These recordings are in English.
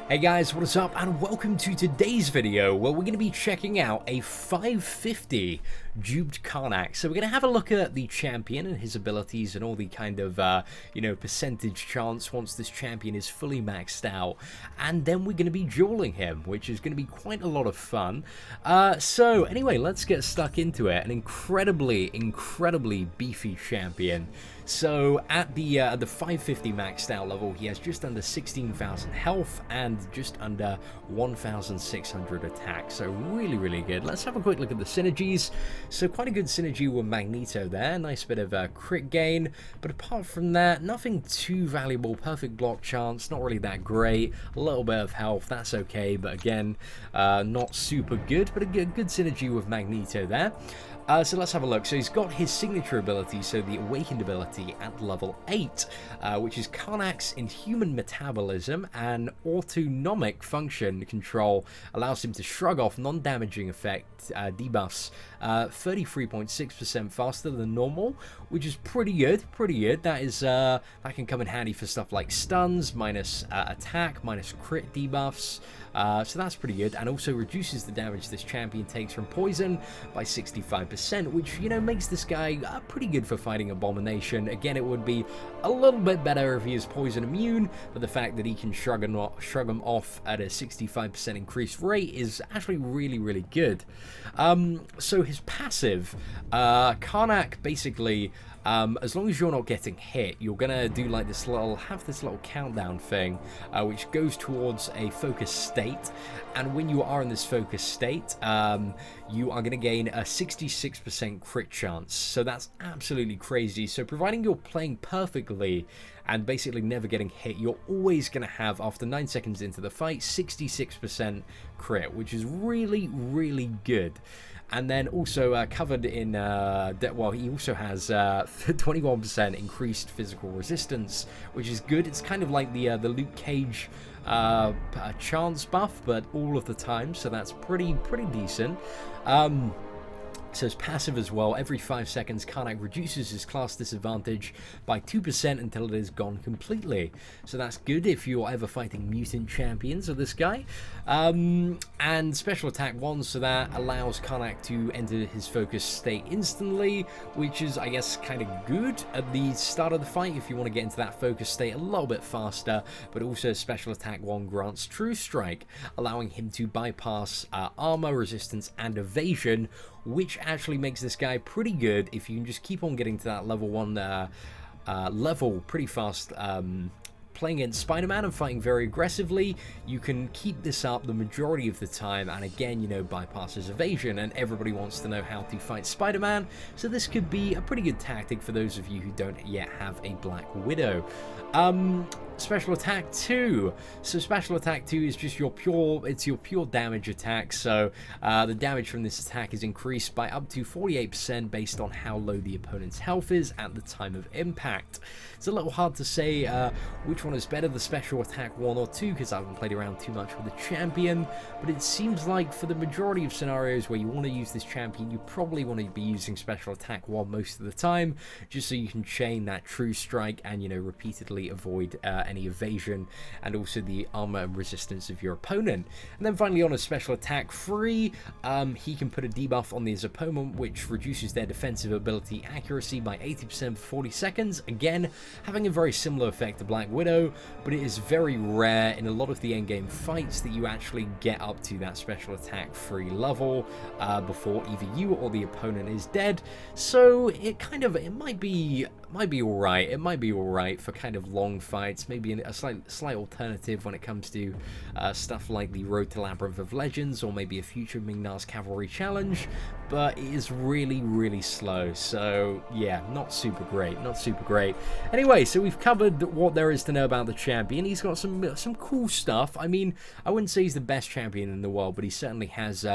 Hey guys, what is up and welcome to today's video where we're going to be checking out a 550 duped Karnak. So we're going to have a look at the champion and his abilities and all the kind of, percentage chance once this champion is fully maxed out. And then we're going to be dueling him, which is going to be quite a lot of fun. So anyway, let's get stuck into it. An incredibly beefy champion. So at the 550 maxed out level, he has just under 16,000 health and just under 1,600 attack. So really good. Let's have a quick look at the synergies. So quite a good synergy with Magneto there. Nice bit of crit gain. But apart from that, nothing too valuable. Perfect block chance. Not really that great. A little bit of health. That's okay. But again, not super good. But a good synergy with Magneto there. So let's have a look. So he's got his signature ability, so the Awakened ability at level 8, which is Karnak's Inhuman Metabolism and Autonomic Function Control allows him to shrug off non-damaging effect debuffs 33.6% faster than normal, which is pretty good. That is that can come in handy for stuff like stuns, minus attack, minus crit debuffs. So that's pretty good, and also reduces the damage this champion takes from poison by 65%, which, you know, makes this guy pretty good for fighting Abomination. Again, it would be a little bit better if he is poison immune, but the fact that he can shrug him off at a 65% increased rate is actually really good. So his passive, Karnak basically, as long as you're not getting hit, you're gonna do like this little countdown thing, which goes towards a focus state, and when you are in this focus state, you are gonna gain a 66% crit chance. So that's absolutely crazy. So providing you're playing perfectly and basically never getting hit, you're always gonna have, after 9 seconds into the fight, 66% crit, which is really good. And then also covered in, well, he also has 21% increased physical resistance, which is good. It's kind of like the Luke Cage chance buff, but all of the time, so that's pretty decent. So it's passive as well. Every 5 seconds, Karnak reduces his class disadvantage by 2% until it is gone completely. So that's good if you're ever fighting mutant champions of this guy. And special attack 1, so that allows Karnak to enter his focus state instantly, which is, I guess, kind of good at the start of the fight if you want to get into that focus state a little bit faster. But also special attack 1 grants True Strike, allowing him to bypass armor, resistance, and evasion, which actually makes this guy pretty good if you can just keep on getting to that level 1 level pretty fast. Playing against Spider-Man and fighting very aggressively, you can keep this up the majority of the time, and again, you know, bypasses evasion, and everybody wants to know how to fight Spider-Man, so this could be a pretty good tactic for those of you who don't yet have a Black Widow. Special attack 2. So special attack 2 is just your pure damage attack. So the damage from this attack is increased by up to 48% based on how low the opponent's health is at the time of impact. It's a little hard to say which one is better, the special attack 1 or 2, because I haven't played around too much with the champion, but it seems like for the majority of scenarios where you want to use this champion, you probably want to be using special attack 1 most of the time, just so you can chain that True Strike and, you know, repeatedly avoid any evasion and also the armor and resistance of your opponent. And then finally, on a special attack 3, he can put a debuff on his opponent, which reduces their defensive ability accuracy by 80% for 40 seconds. Again, having a very similar effect to Black Widow, but it is very rare in a lot of the endgame fights that you actually get up to that special attack 3 level before either you or the opponent is dead. So it might be alright. It might be alright for kind of long fights, maybe a slight alternative when it comes to stuff like the Road to Labyrinth of Legends or maybe a future Mingnar's Cavalry Challenge, but it is really slow. So yeah, not super great. Anyway, so we've covered what there is to know about the champion. He's got some cool stuff. I mean, I wouldn't say he's the best champion in the world, but he certainly has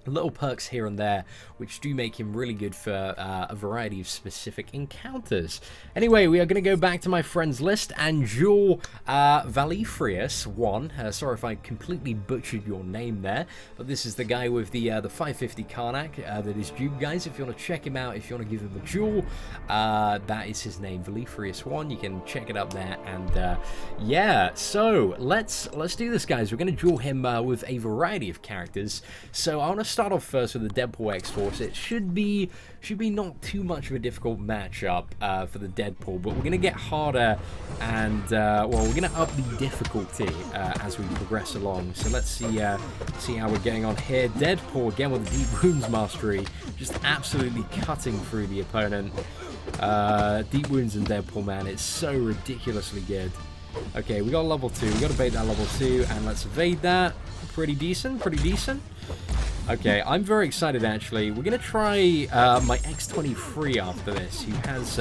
little perks here and there, which do make him really good for a variety of specific encounters. Anyway, we are going to go back to my friends list and duel Valifrius 1. Sorry if I completely butchered your name there, but this is the guy with the 550 Karnak that is due, guys. If you want to check him out, if you want to give him a duel, that is his name, Valifrius 1. You can check it up there, and yeah, so let's do this, guys. We're going to duel him with a variety of characters. So I want to start off first with the Deadpool X-Force. It should be not too much of a difficult matchup for the Deadpool, but we're going to get harder, and well, we're going to up the difficulty as we progress along. So let's see how we're getting on here. Deadpool again with the Deep Wounds Mastery, just absolutely cutting through the opponent. Deep Wounds and Deadpool, man, it's so ridiculously good. Okay, we got level 2. We got to bait that level 2, and let's evade that. Pretty decent, pretty decent. Okay, I'm very excited, actually. We're going to try my X23 after this, who has,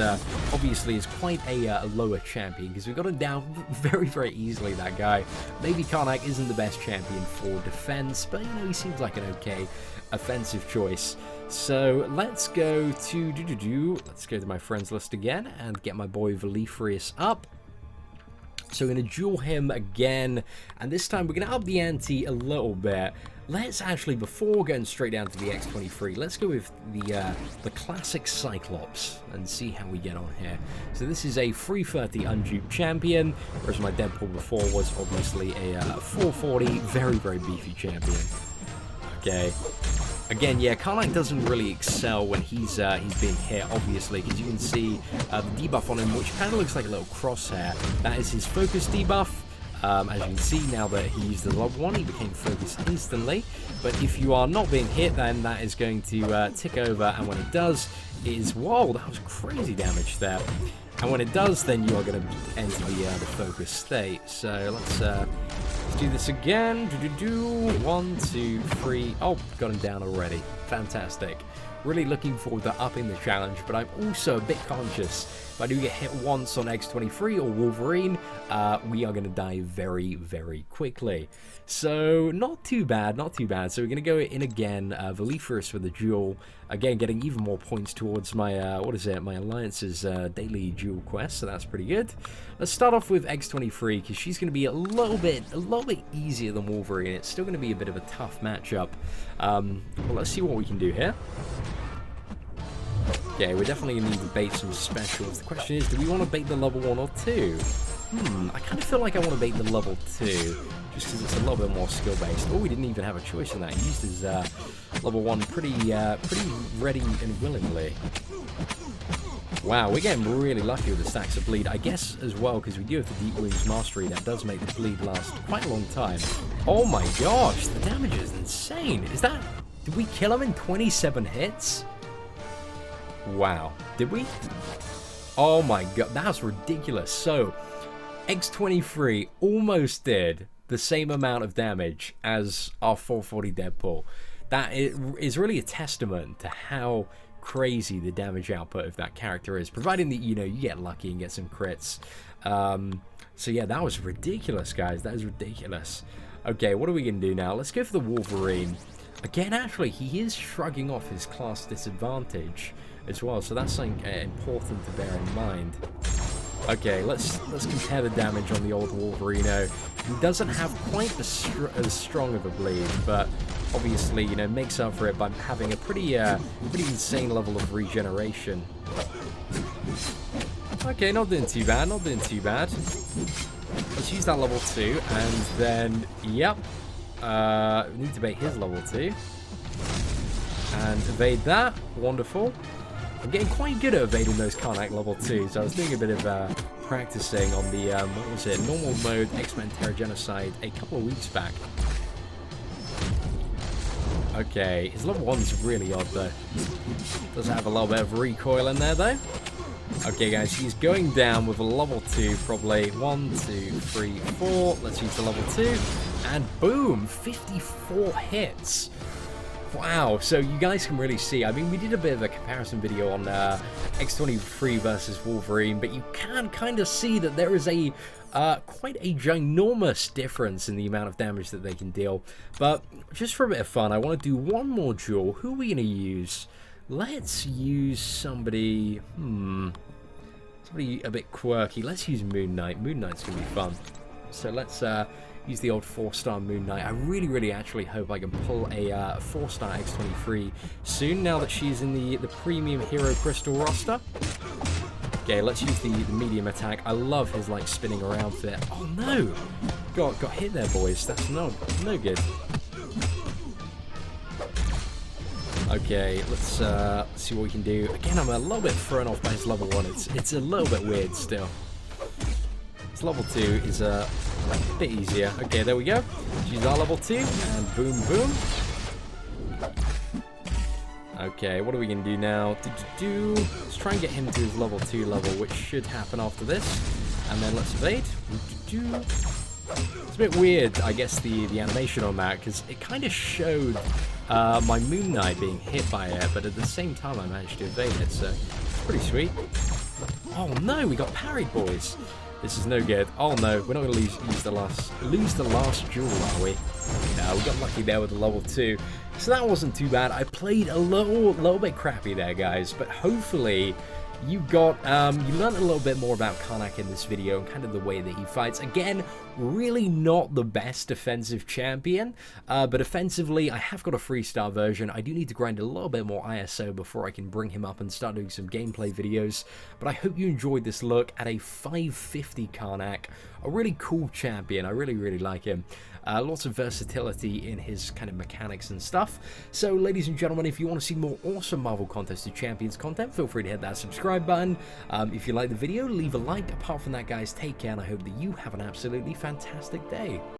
obviously, is quite a lower champion, because we got him down very, very easily, that guy. Maybe Karnak isn't the best champion for defense, but, you know, he seems like an okay offensive choice. So, let's go to, let's go to my friends list again, and get my boy Valifrius up. So we're going to duel him again, and this time we're going to up the ante a little bit. Let's actually, before going straight down to the X23, let's go with the classic Cyclops and see how we get on here. So this is a 330 unduped champion, whereas my Deadpool before was obviously a 440, very, very beefy champion. Okay. Again, yeah, Karnak doesn't really excel when he's being hit, obviously, because you can see the debuff on him, which kind of looks like a little crosshair. That is his focus debuff. As you can see, now that he used the level 1, he became focused instantly. But if you are not being hit, then that is going to tick over, and when it does, it is... Whoa, that was crazy damage there. And when it does, then you are going to enter the focus state. So let's do this again. 1, 2, 3. Oh, got him down already. Fantastic. Really looking forward to upping the challenge, but I'm also a bit conscious. If I do get hit once on X23 or Wolverine, we are going to die very, very quickly. So, not too bad, not too bad. So we're going to go in again, Valifrius with the duel. Again, getting even more points towards my, my Alliance's daily duel quest, so that's pretty good. Let's start off with X23, because she's going to be a little bit easier than Wolverine. It's still going to be a bit of a tough matchup. Well, let's see what we can do here. Okay, we're definitely going to need to bait some specials. The question is, do we want to bait the level 1 or 2? I kind of feel like I want to bait the level 2, just because it's a little bit more skill-based. Oh, we didn't even have a choice in that. He used his level 1 pretty ready and willingly. Wow, we're getting really lucky with the stacks of bleed. I guess as well, because we do have the Deep Wounds Mastery, that does make the bleed last quite a long time. Oh my gosh, the damage is insane. Is that... Did we kill him in 27 hits? Wow. Did we? Oh my god, that's ridiculous. So, X23 almost did the same amount of damage as our 440 Deadpool. That is really a testament to how crazy the damage output of that character is, providing that, you know, you get lucky and get some crits. So yeah, that was ridiculous, guys. That is ridiculous. Okay, what are we going to do now? Let's go for the Wolverine. Again, actually, he is shrugging off his class disadvantage as well, so that's something important to bear in mind. Okay, let's compare the damage on the old Wolverino. He doesn't have quite as strong of a bleed, but obviously, you know, makes up for it by having a pretty insane level of regeneration. Okay, not doing too bad, not doing too bad. Let's use that level 2, and then, yep, we need to bait his level 2. And evade that, wonderful. I'm getting quite good at evading those Karnak level 2s. I was doing a bit of practicing on the, what was it, normal mode X-Men Terror Genocide a couple of weeks back. Okay, his level 1's really odd though. Does have a little bit of recoil in there though. Okay guys, he's going down with a level 2 probably. 1, 2, 3, 4. Let's use the level 2. And boom, 54 hits. Wow, so you guys can really see, I mean, we did a bit of a comparison video on X23 versus Wolverine, but you can kind of see that there is a quite a ginormous difference in the amount of damage that they can deal. But just for a bit of fun, I want to do one more duel. Who are we going to use? Let's use somebody, somebody a bit quirky. Let's use Moon Knight. Moon Knight's going to be fun. So let's use the old 4-star Moon Knight. I really actually hope I can pull a 4-star X23 soon, now that she's in the premium hero crystal roster. Okay, let's use the medium attack. I love his like spinning around fit. Oh no! Got hit there, boys. That's no good. Okay, let's see what we can do. Again, I'm a little bit thrown off by his level 1. It's a little bit weird still. His level 2 is a bit easier. Okay, there we go. Use our level 2, and boom, boom. Okay, what are we going to do now? Let's try and get him to his level 2 level, which should happen after this. And then let's evade. It's a bit weird, I guess, the animation on that, because it kind of showed my Moon Knight being hit by it, but at the same time I managed to evade it, so it's pretty sweet. Oh no, we got parried, boys. This is no good. Oh no, we're not going to lose the last duel, are we? No, we got lucky there with the level 2. So that wasn't too bad. I played a little bit crappy there, guys, but hopefully you learned a little bit more about Karnak in this video and kind of the way that he fights. Again, really not the best defensive champion, but offensively, I have got a 3-star version. I do need to grind a little bit more ISO before I can bring him up and start doing some gameplay videos, but I hope you enjoyed this look at a 550 Karnak, a really cool champion. I really like him. Lots of versatility in his kind of mechanics and stuff. So, ladies and gentlemen, if you want to see more awesome Marvel Contested Champions content, feel free to hit that subscribe button. If you like the video, leave a like. Apart from that, guys, take care, and I hope that you have an absolutely fantastic day.